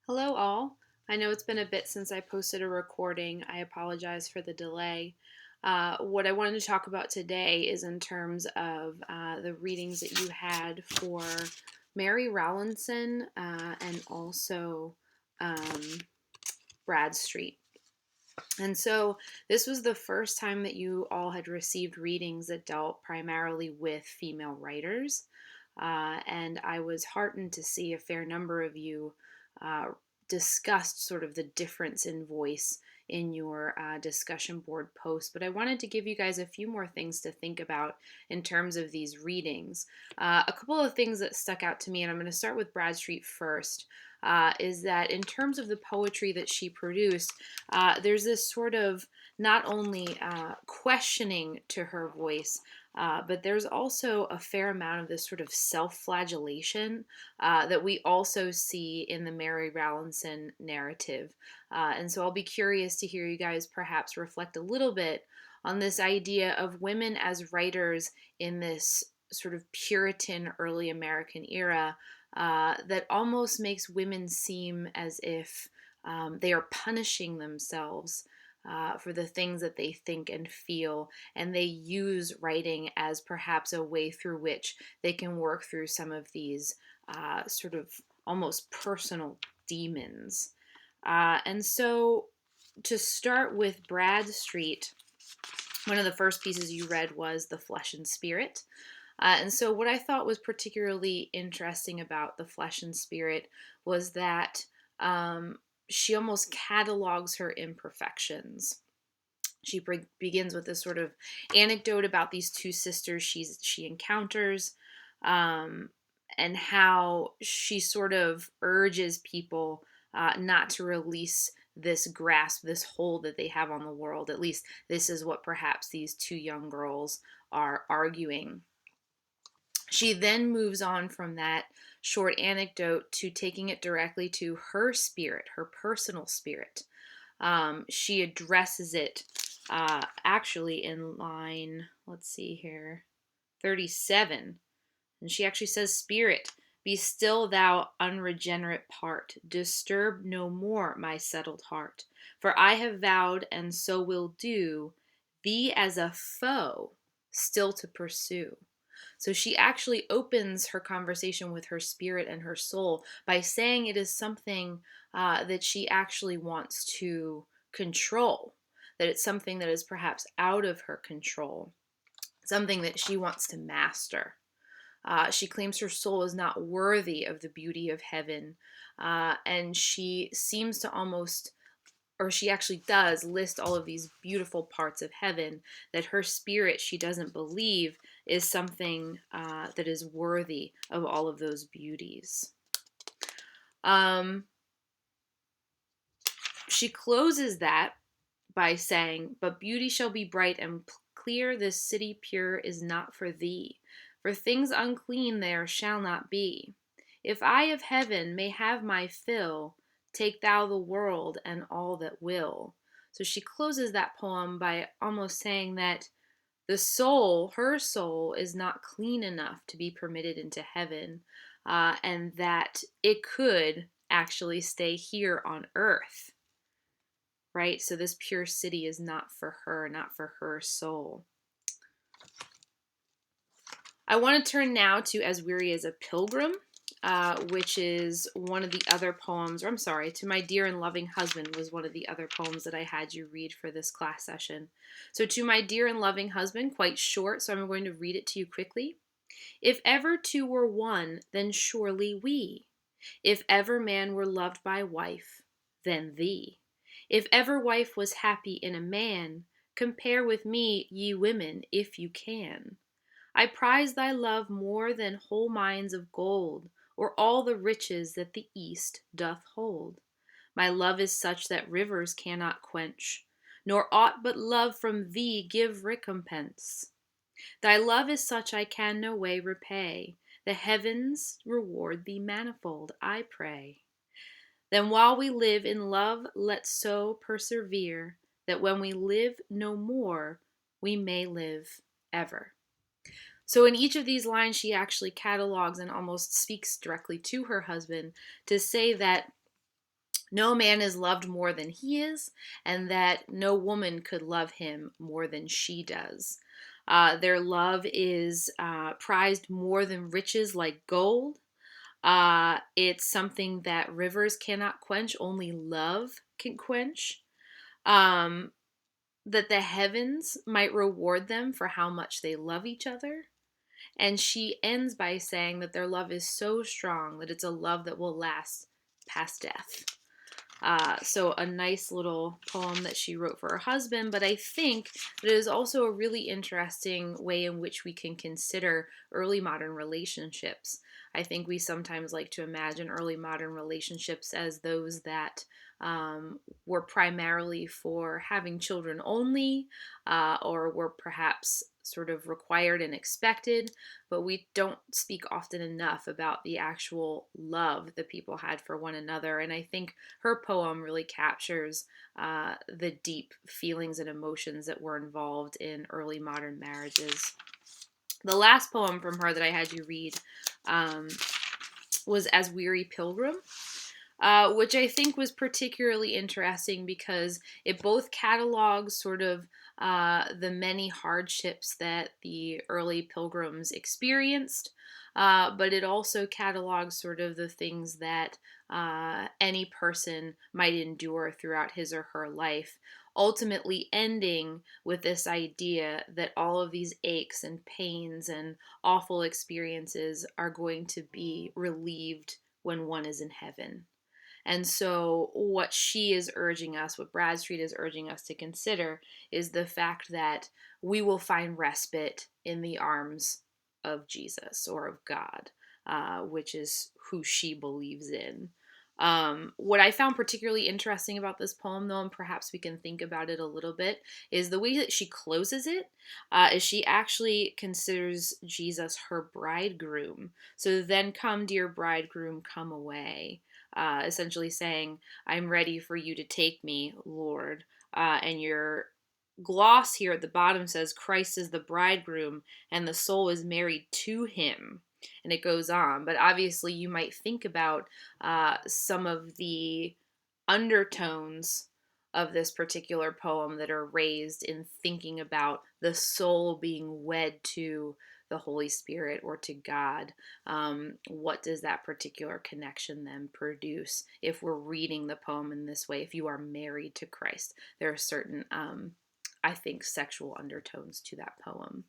Hello, all. I know it's been a bit since I posted a recording. I apologize for the delay. What I wanted to talk about today is in terms of the readings that you had for Mary Rowlandson and also um, Bradstreet. And so this was the first time that you all had received readings that dealt primarily with female writers. And I was heartened to see a fair number of you uh, discussed sort of the difference in voice in your discussion board post. But I wanted to give you guys a few more things to think about in terms of these readings. A couple of things that stuck out to me, and I'm going to start with Bradstreet first. Is that in terms of the poetry that she produced, there's this sort of not only questioning to her voice, but there's also a fair amount of this sort of self flagellation that we also see in the Mary Rowlandson narrative. And so I'll be curious to hear you guys perhaps reflect a little bit on this idea of women as writers in this sort of Puritan early American era that almost makes women seem as if they are punishing themselves for the things that they think and feel, and they use writing as perhaps a way through which they can work through some of these sort of almost personal demons. And so, to start with Bradstreet, one of the first pieces you read was The Flesh and Spirit. And so, what I thought was particularly interesting about The Flesh and Spirit was that she almost catalogs her imperfections. She begins with this sort of anecdote about these two sisters she encounters, um, and how she sort of urges people not to release this grasp, this hold that they have on the world. At least this is what perhaps these two young girls are arguing. She then moves on from that short anecdote to taking it directly to her spirit, her personal spirit. She addresses it actually in line, let's see here, 37. And she actually says, Spirit, be still, thou unregenerate part. Disturb no more my settled heart. For I have vowed, and so will do, thee as a foe still to pursue. So she actually opens her conversation with her spirit and her soul by saying it is something that she actually wants to control, that it's something that is perhaps out of her control, something that she wants to master. She claims her soul is not worthy of the beauty of heaven, and she seems to almost, or she actually does, list all of these beautiful parts of heaven that her spirit, she doesn't believe, is something that is worthy of all of those beauties. She closes that by saying, But beauty shall be bright and clear, this city pure is not for thee. For things unclean there shall not be. If I of heaven may have my fill, take thou the world and all that will. So she closes that poem by almost saying that the soul, her soul, is not clean enough to be permitted into heaven, and that it could actually stay here on earth, right? So this pure city is not for her, not for her soul. I want to turn now to As Weary as a Pilgrim, which is one of the other poems, or I'm sorry, To My Dear and Loving Husband was one of the other poems that I had you read for this class session. So To My Dear and Loving Husband, quite short, so I'm going to read it to you quickly. If ever two were one, then surely we. If ever man were loved by wife, then thee. If ever wife was happy in a man, compare with me, ye women, if you can. I prize thy love more than whole mines of gold, or all the riches that the East doth hold. My love is such that rivers cannot quench, nor aught but love from thee give recompense. Thy love is such I can no way repay. The heavens reward thee manifold, I pray. Then while we live in love, let's so persevere that when we live no more, we may live ever. So, in each of these lines, she actually catalogs and almost speaks directly to her husband to say that No man is loved more than he is, and that no woman could love him more than she does. Their love is prized more than riches like gold. It's something that rivers cannot quench, only love can quench. Um, that the heavens might reward them for how much they love each other. And she ends by saying that their love is so strong that it's a love that will last past death. So a nice little poem that she wrote for her husband, but I think that it is also a really interesting way in which we can consider early modern relationships. I think we sometimes like to imagine early modern relationships as those that were primarily for having children only, or were perhaps sort of required and expected, but we don't speak often enough about the actual love that people had for one another. And I think her poem really captures the deep feelings and emotions that were involved in early modern marriages. The last poem from her that I had you read um, was As Weary Pilgrim, which I think was particularly interesting because it both catalogs sort of the many hardships that the early pilgrims experienced, but it also catalogs sort of the things that any person might endure throughout his or her life. Ultimately, ending with this idea that all of these aches and pains and awful experiences are going to be relieved when one is in heaven. And so, what she is urging us, what Bradstreet is urging us to consider, is the fact that we will find respite in the arms of Jesus or of God, which is who she believes in. What I found particularly interesting about this poem, though, and perhaps we can think about it a little bit, is the way that she closes it. Is she actually considers Jesus her bridegroom. So then come, dear bridegroom, come away. Essentially saying, I'm ready for you to take me, Lord. And your gloss here at the bottom says, Christ is the bridegroom and the soul is married to him. And it goes on. But obviously, you might think about some of the undertones of this particular poem that are raised in thinking about the soul being wed to the Holy Spirit or to God. What does that particular connection then produce if we're reading the poem in this way? If you are married to Christ, there are certain, I think, sexual undertones to that poem.